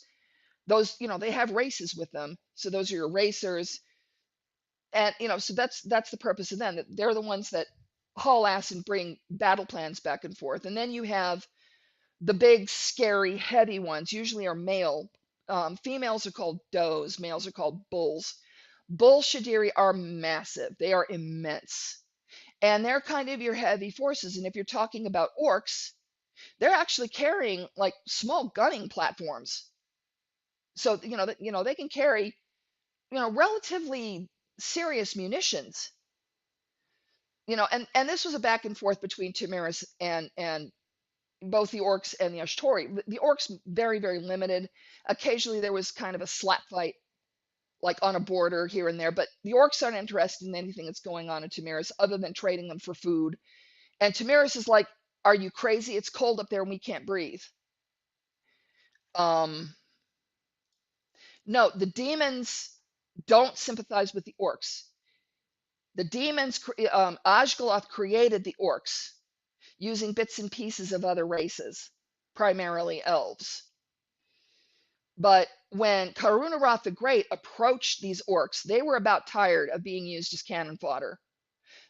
Those, they have races with them. So those are your racers. And, so that's the purpose of them. That they're the ones that haul ass and bring battle plans back and forth. And then you have the big, scary, heavy ones, usually are male. Females are called does, males are called bulls. Bull Shadiri are massive. They are immense. And they're kind of your heavy forces. And if you're talking about orcs, they're actually carrying like small gunning platforms. So, they can carry, relatively serious munitions. And this was a back and forth between Tamiris and both the orcs and the Ashtori. The orcs very, very limited. Occasionally there was kind of a slap fight, like on a border here and there, but the orcs aren't interested in anything that's going on in Tamiris other than trading them for food. And Tamiris is like, are you crazy? It's cold up there and we can't breathe. Um, no, the demons don't sympathize with the orcs. The demons, Ashgaloth created the orcs using bits and pieces of other races, primarily elves. But when Karunaroth the Great approached these orcs, they were about tired of being used as cannon fodder.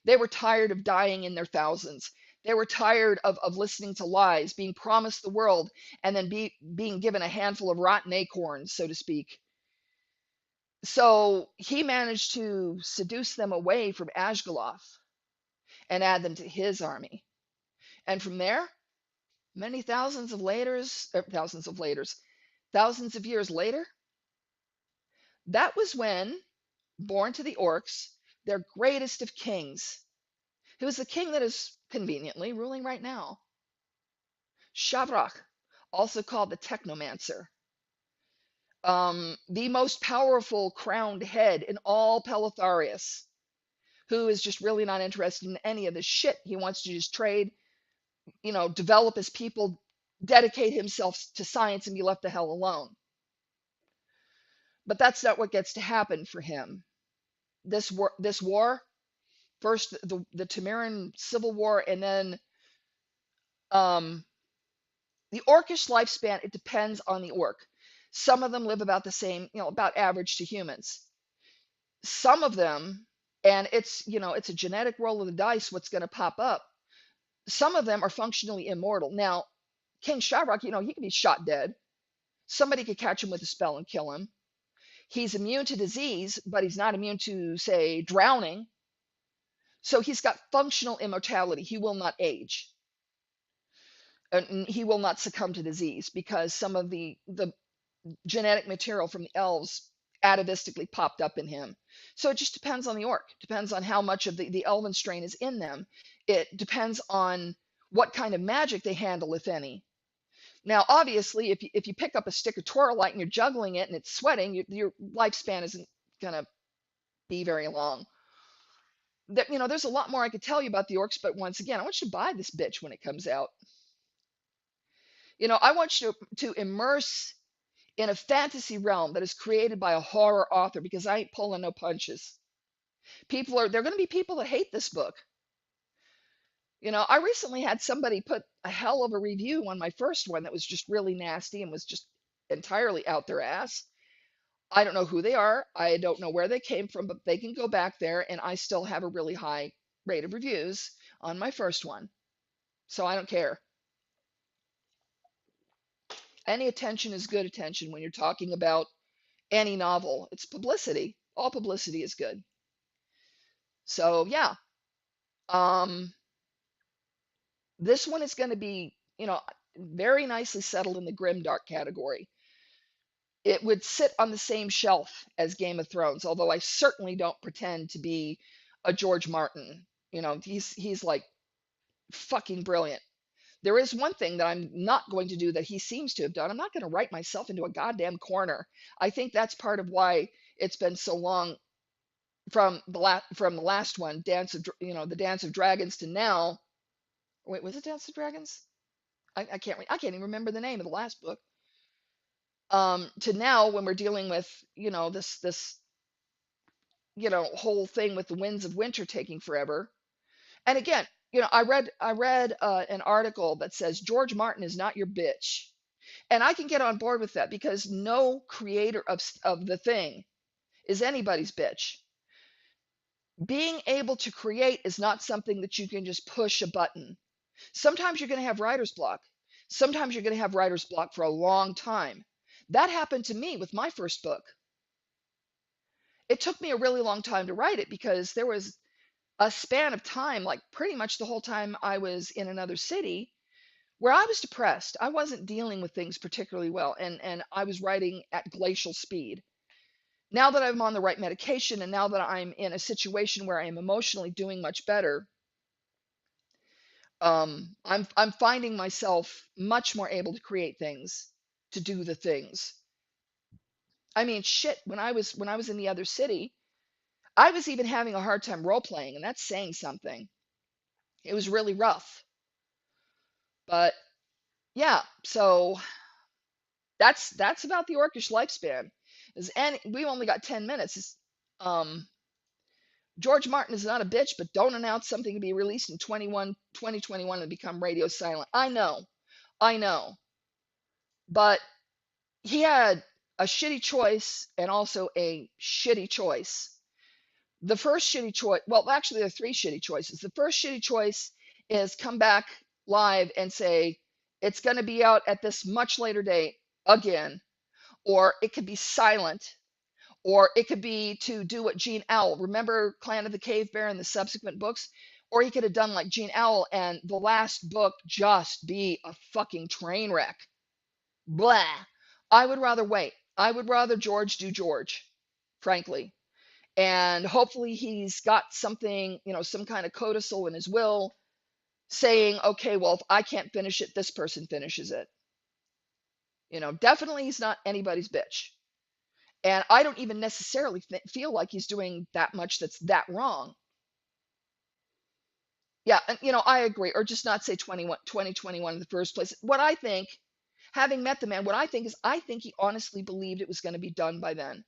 They were tired of dying in their thousands. They were tired of listening to lies, being promised the world, and then being given a handful of rotten acorns, so to speak. So he managed to seduce them away from Ashgaloth and add them to his army. And from there, many thousands of years later, that was when, born to the orcs, their greatest of kings, who is the king that is conveniently ruling right now, Shavrak, also called the Technomancer, the most powerful crowned head in all Pelitharius, who is just really not interested in any of this shit. He wants to just trade, develop his people, dedicate himself to science, and be left the hell alone. But that's not what gets to happen for him. This war, first the Tamiran Civil War, and then um, the orcish lifespan, it depends on the orc. Some of them live about the same, about average to humans. Some of them, and it's a genetic roll of the dice what's going to pop up. Some of them are functionally immortal. Now, King Shavrak, he can be shot dead. Somebody could catch him with a spell and kill him. He's immune to disease, but he's not immune to, say, drowning. So he's got functional immortality. He will not age. And he will not succumb to disease because some of the genetic material from the elves atavistically popped up in him. So it just depends on the orc. Depends on how much of the elven strain is in them. It depends on what kind of magic they handle, if any. Now, obviously, if you pick up a stick of Toralite and you're juggling it and it's sweating, your lifespan isn't gonna be very long. There's a lot more I could tell you about the orcs, but once again, I want you to buy this bitch when it comes out. I want you to immerse in a fantasy realm that is created by a horror author, because I ain't pulling no punches. There are going to be people that hate this book. I recently had somebody put a hell of a review on my first one that was just really nasty and was just entirely out their ass. I don't know who they are. I don't know where they came from, but they can go back there, and I still have a really high rate of reviews on my first one. So I don't care. Any attention is good attention when you're talking about any novel. It's publicity. All publicity is good. So yeah, this one is going to be, very nicely settled in the grimdark category. It would sit on the same shelf as Game of Thrones, although I certainly don't pretend to be a George Martin. He's like fucking brilliant. There is one thing that I'm not going to do that he seems to have done. I'm not going to write myself into a goddamn corner. I think that's part of why it's been so long from the last one, the Dance of Dragons, to now. Wait, was it Dance of Dragons? I can't even remember the name of the last book. To now, when we're dealing with this whole thing with the Winds of Winter taking forever. And again, I read an article that says George Martin is not your bitch, and I can get on board with that, because no creator of the thing is anybody's bitch. Being able to create is not something that you can just push a button. Sometimes you're going to have writer's block. Sometimes you're going to have writer's block for a long time. That happened to me with my first book. It took me a really long time to write it because there was a span of time, like pretty much the whole time I was in another city, where I was depressed. I wasn't dealing with things particularly well, and I was writing at glacial speed. Now that I'm on the right medication, and now that I'm in a situation where I am emotionally doing much better, I'm finding myself much more able to create things, to do the things. I mean, shit, when I was in the other city, I was even having a hard time role playing, and that's saying something. It was really rough. But yeah, so that's about the orcish lifespan. And we only got 10 minutes. George Martin is not a bitch, but don't announce something to be released in 2021 and become radio silent. I know. But he had a shitty choice and also a shitty choice. The first shitty choice, well, actually, there are three shitty choices. The first shitty choice is come back live and say, it's going to be out at this much later date again, or it could be silent, or it could be to do what Gene Owl, remember Clan of the Cave Bear and the subsequent books? Or he could have done like Gene Owl and the last book just be a fucking train wreck. Blah. I would rather wait. I would rather George do George, frankly. And hopefully he's got something, some kind of codicil in his will saying, okay, well, if I can't finish it, this person finishes it. Definitely he's not anybody's bitch. And I don't even necessarily feel like he's doing that much that's that wrong. Yeah, and I agree. Or just not say 2021 in the first place. What I think, having met the man, what I think is I think he honestly believed it was going to be done by then.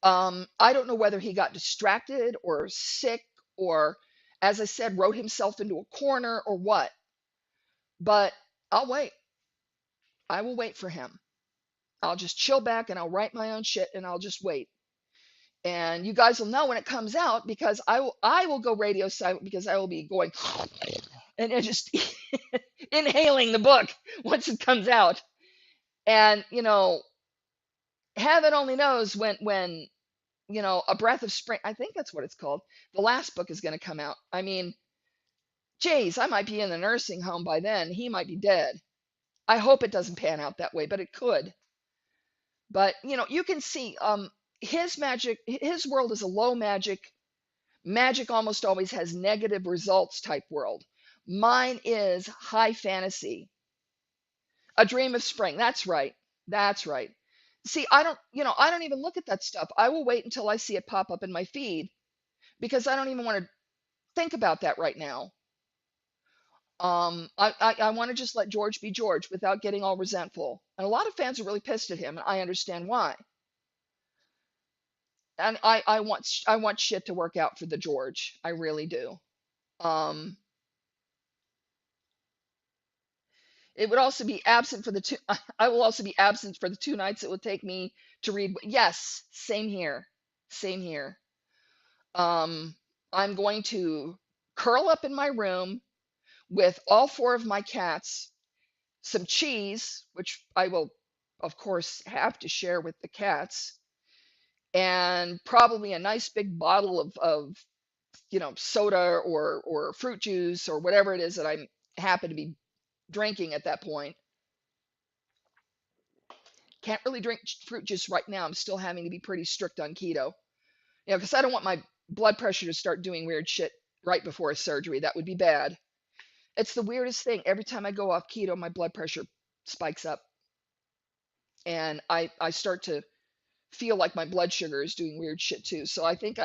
I don't know whether he got distracted or sick or, as I said, wrote himself into a corner or what. But I'll wait. I will wait for him. I'll just chill back and I'll write my own shit and I'll just wait. And you guys will know when it comes out because I will go radio silent because I will be going and just inhaling the book once it comes out. And heaven only knows when a breath of spring, I think that's what it's called. The last book is going to come out. I mean, geez, I might be in the nursing home by then. He might be dead. I hope it doesn't pan out that way, but it could. But you can see his magic, his world is a low magic. Magic almost always has negative results type world. Mine is high fantasy. A dream of spring. That's right. That's right. See, I don't even look at that stuff. I will wait until I see it pop up in my feed because I don't even want to think about that right now. I want to just let George be George without getting all resentful. And a lot of fans are really pissed at him, and I understand why. And I want shit to work out for the George. I really do. Um, it would also be absent for the two. I will also be absent for the 2 nights it would take me to read. Yes, same here. Same here. Um, I'm going to curl up in my room with all four of my cats, some cheese, which I will, of course, have to share with the cats, and probably a nice big bottle of soda or fruit juice or whatever it is that I happen to be drinking at that point. Can't really drink fruit juice right now. I'm still having to be pretty strict on keto. Because I don't want my blood pressure to start doing weird shit right before a surgery. That would be bad. It's the weirdest thing. Every time I go off keto, my blood pressure spikes up. And I start to feel like my blood sugar is doing weird shit too. So I think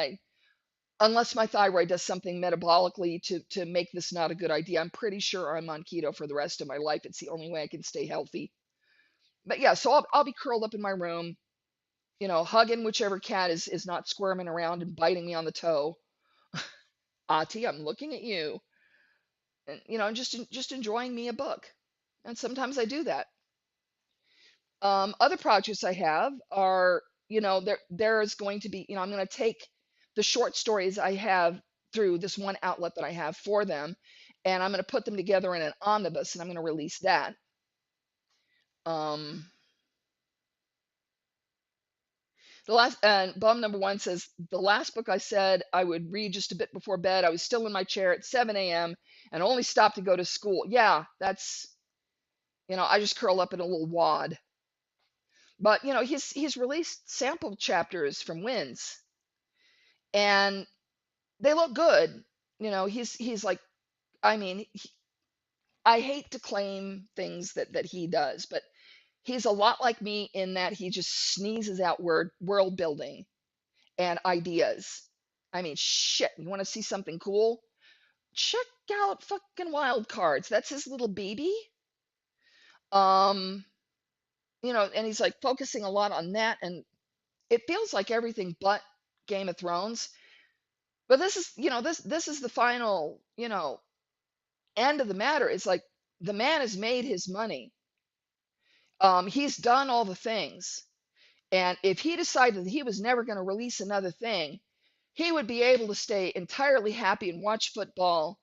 unless my thyroid does something metabolically to make this not a good idea, I'm pretty sure I'm on keto for the rest of my life. It's the only way I can stay healthy. But yeah, so I'll be curled up in my room, hugging whichever cat is not squirming around and biting me on the toe. Ati, I'm looking at you. And just enjoying me a book. And sometimes I do that. Other projects I have are, there is going to be, I'm going to take the short stories I have through this one outlet that I have for them, and I'm going to put them together in an omnibus, and I'm going to release that. Um, the last and bum number one says the last book I said I would read just a bit before bed. I was still in my chair at 7 a.m. and only stopped to go to school. Yeah, that's I just curl up in a little wad. But he's released sample chapters from Wins, and they look good. He's like, I mean, I hate to claim things that he does, but he's a lot like me in that he just sneezes out world building and ideas. I mean, shit, you want to see something cool? Check out fucking Wild Cards. That's his little baby. Um, and he's like focusing a lot on that, and it feels like everything but Game of Thrones. But this is, this is the final, end of the matter. It's like the man has made his money. He's done all the things. And if he decided that he was never going to release another thing, he would be able to stay entirely happy and watch football,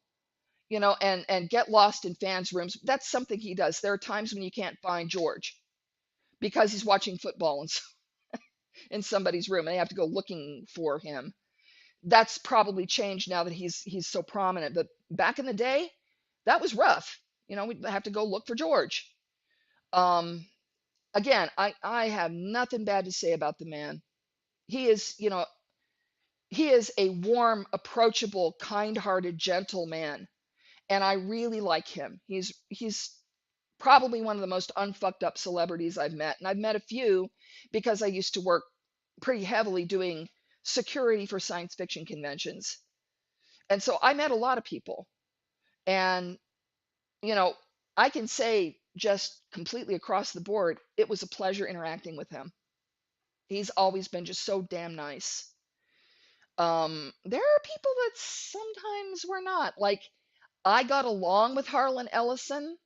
and get lost in fans' rooms. That's something he does. There are times when you can't find George because he's watching football in somebody's room and they have to go looking for him. That's probably changed now that he's so prominent. But back in the day, that was rough. We'd have to go look for George. Um, Again, I have nothing bad to say about the man. He is, he is a warm, approachable, kind-hearted, gentle man, and I really like him. He's probably one of the most unfucked up celebrities I've met, and I've met a few because I used to work pretty heavily doing security for science fiction conventions. And so I met a lot of people. And, you know, I can say just completely across the board, it was a pleasure interacting with him. He's always been just so damn nice. There are people that sometimes were not. Like, I got along with Harlan Ellison,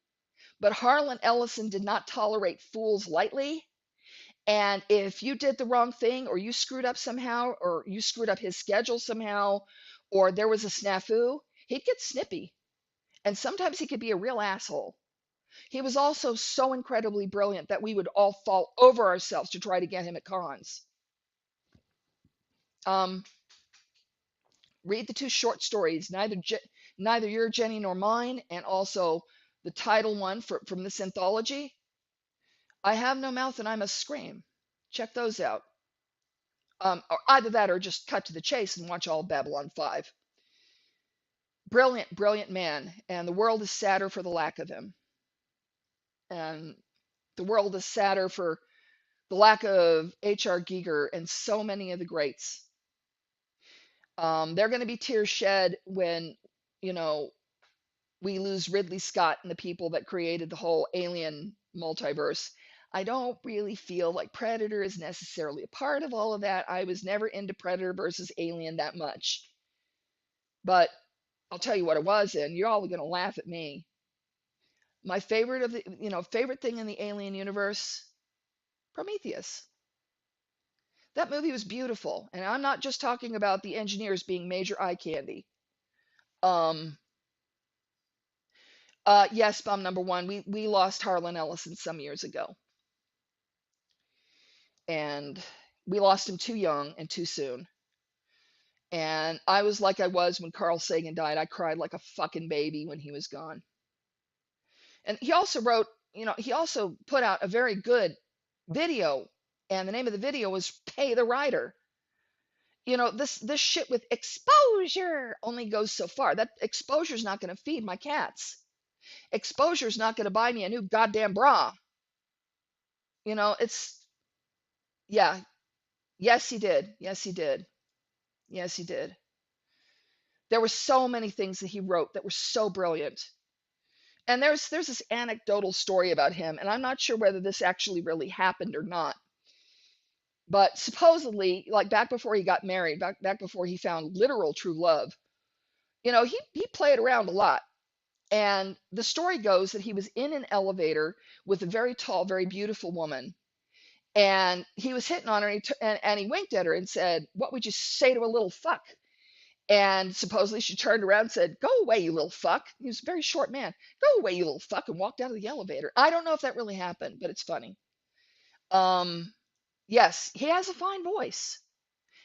but Harlan Ellison did not tolerate fools lightly. And if you did the wrong thing, or you screwed up somehow, or you screwed up his schedule somehow, or there was a snafu, he'd get snippy. And sometimes he could be a real asshole. He was also so incredibly brilliant that we would all fall over ourselves to try to get him at cons. Um, Read the two short stories, neither your Jenny nor mine, and also the title one from this anthology. I have no mouth and I must scream. Check those out. Or either that or just cut to the chase and watch all Babylon 5. Brilliant, brilliant man, and the world is sadder for the lack of him. And the world is sadder for the lack of H.R. Giger and so many of the greats. There are going to be tears shed when, you know, we lose Ridley Scott and the people that created the whole alien multiverse. I don't really feel like Predator is necessarily a part of all of that. I was never into Predator versus Alien that much. But I'll tell you what it was, and you're all going to laugh at me. My favorite thing in the Alien universe, Prometheus. That movie was beautiful, and I'm not just talking about the engineers being major eye candy. Um, yes, bomb number one. We lost Harlan Ellison some years ago, and we lost him too young and too soon. And I was like I was when Carl Sagan died. I cried like a fucking baby when he was gone. And he also wrote, he also put out a very good video, and the name of the video was Pay the Writer. This shit with exposure only goes so far. That exposure is not going to feed my cats. Exposure is not going to buy me a new goddamn bra. It's yeah. Yes, he did. Yes, he did. Yes, he did. There were so many things that he wrote that were so brilliant. And there's this anecdotal story about him, and I'm not sure whether this actually really happened or not. But supposedly, like back before he got married, back before he found literal true love, he played around a lot. And the story goes that he was in an elevator with a very tall, very beautiful woman, and he was hitting on her, and he winked at her and said, "What would you say to a little fuck?" And supposedly she turned around and said, "Go away, you little fuck." He was a very short man. "Go away, you little fuck," and walked out of the elevator. I don't know if that really happened, but it's funny. Um, yes, he has a fine voice.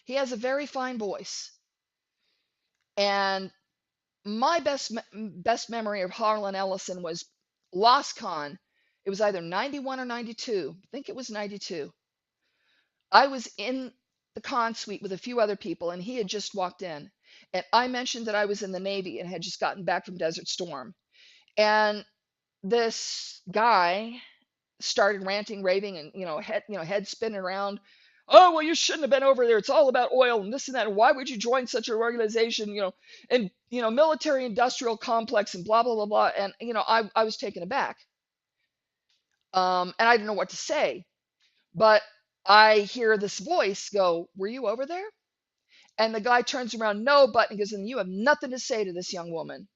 He has a very fine voice. And my best memory of Harlan Ellison was Lost Con. It was either 91 or 92. I think it was 92. I was in the con suite with a few other people, and he had just walked in. And I mentioned that I was in the Navy and had just gotten back from Desert Storm. And this guy started ranting, raving, and head spinning around. "Oh, well, you shouldn't have been over there. It's all about oil and this and that. And why would you join such an organization? And military industrial complex and blah blah blah blah." And I was taken aback. And I didn't know what to say. But I hear this voice go, "Were you over there?" And the guy turns around, "No," but he goes, "And you have nothing to say to this young woman."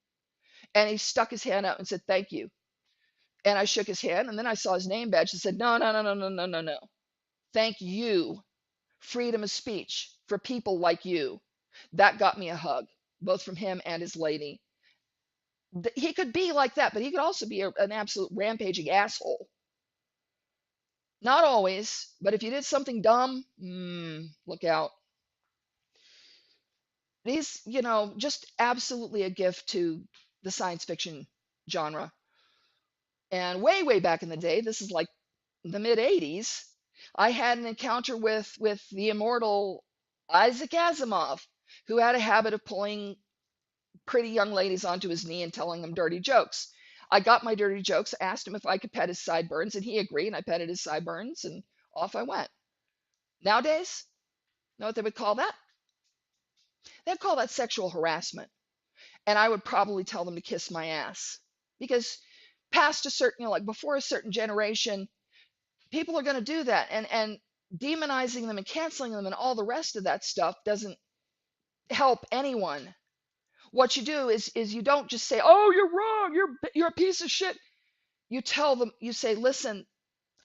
And he stuck his hand out and said, "Thank you." And I shook his hand, and then I saw his name badge and said, "No, no, no, no, no, no, no, no. Thank you. Freedom of speech for people like you." That got me a hug, both from him and his lady. He could be like that, but he could also be an absolute rampaging asshole. Not always, but if you did something dumb, look out. He's, just absolutely a gift to the science fiction genre. And way, way back in the day, this is like the mid 80s, I had an encounter with the immortal Isaac Asimov, who had a habit of pulling pretty young ladies onto his knee and telling them dirty jokes. I got my dirty jokes, asked him if I could pet his sideburns, and he agreed, and I petted his sideburns, and off I went. Nowadays, know what they would call that? They'd call that sexual harassment. And I would probably tell them to kiss my ass. Because past a certain, like before a certain generation, people are going to do that. And demonizing them and canceling them and all the rest of that stuff doesn't help anyone. What you do is you don't just say, "Oh, you're wrong. You're a piece of shit." You tell them, you say, "Listen,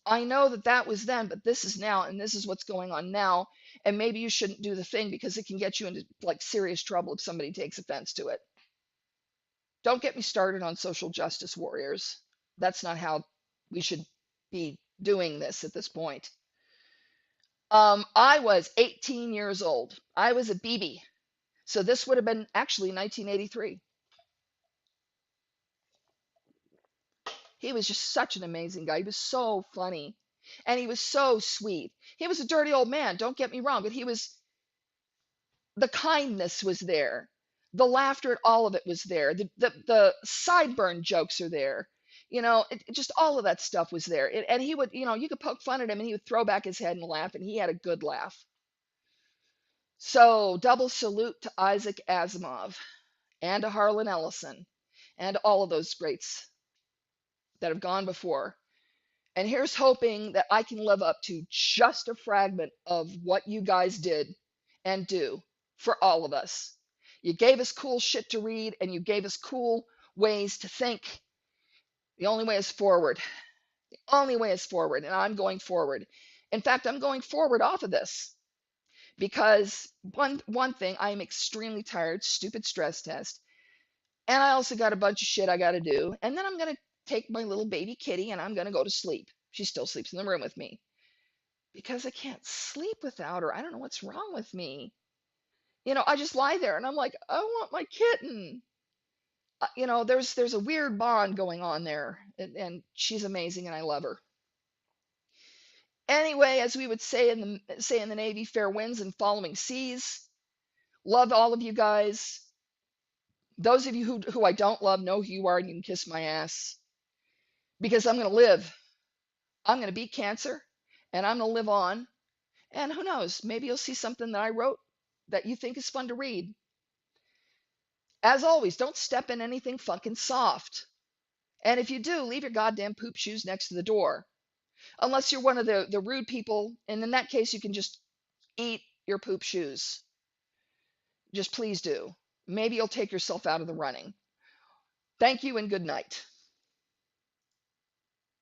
I know that that was then, but this is now, and this is what's going on now, and maybe you shouldn't do the thing because it can get you into like serious trouble if somebody takes offense to it." Don't get me started on social justice warriors. That's not how we should be doing this at this point. I was 18 years old. I was a BB. So this would have been actually 1983. He was just such an amazing guy. He was so funny. And he was so sweet. He was a dirty old man, don't get me wrong, but the kindness was there. The laughter at all of it was there. The sideburn jokes are there. Just all of that stuff was there. And he would, you could poke fun at him and he would throw back his head and laugh, and he had a good laugh. So, double salute to Isaac Asimov and to Harlan Ellison and all of those greats that have gone before. And here's hoping that I can live up to just a fragment of what you guys did and do for all of us. You gave us cool shit to read and you gave us cool ways to think. The only way is forward. The only way is forward. And I'm going forward. In fact, I'm going forward off of this because one thing, I am extremely tired, stupid stress test. And I also got a bunch of shit I got to do. And then I'm going to take my little baby kitty and I'm going to go to sleep. She still sleeps in the room with me because I can't sleep without her. I don't know what's wrong with me. I just lie there and I'm like, I want my kitten. There's a weird bond going on there, and she's amazing and I love her. Anyway, as we would say in the Navy, fair winds and following seas. Love all of you guys. Those of you who I don't love, know who you are and you can kiss my ass because I'm going to live. I'm going to beat cancer and I'm going to live on. And who knows, maybe you'll see something that I wrote that you think is fun to read. As always, don't step in anything fucking soft. And if you do, leave your goddamn poop shoes next to the door. Unless you're one of the rude people, and in that case, you can just eat your poop shoes. Just please do. Maybe you'll take yourself out of the running. Thank you and good night.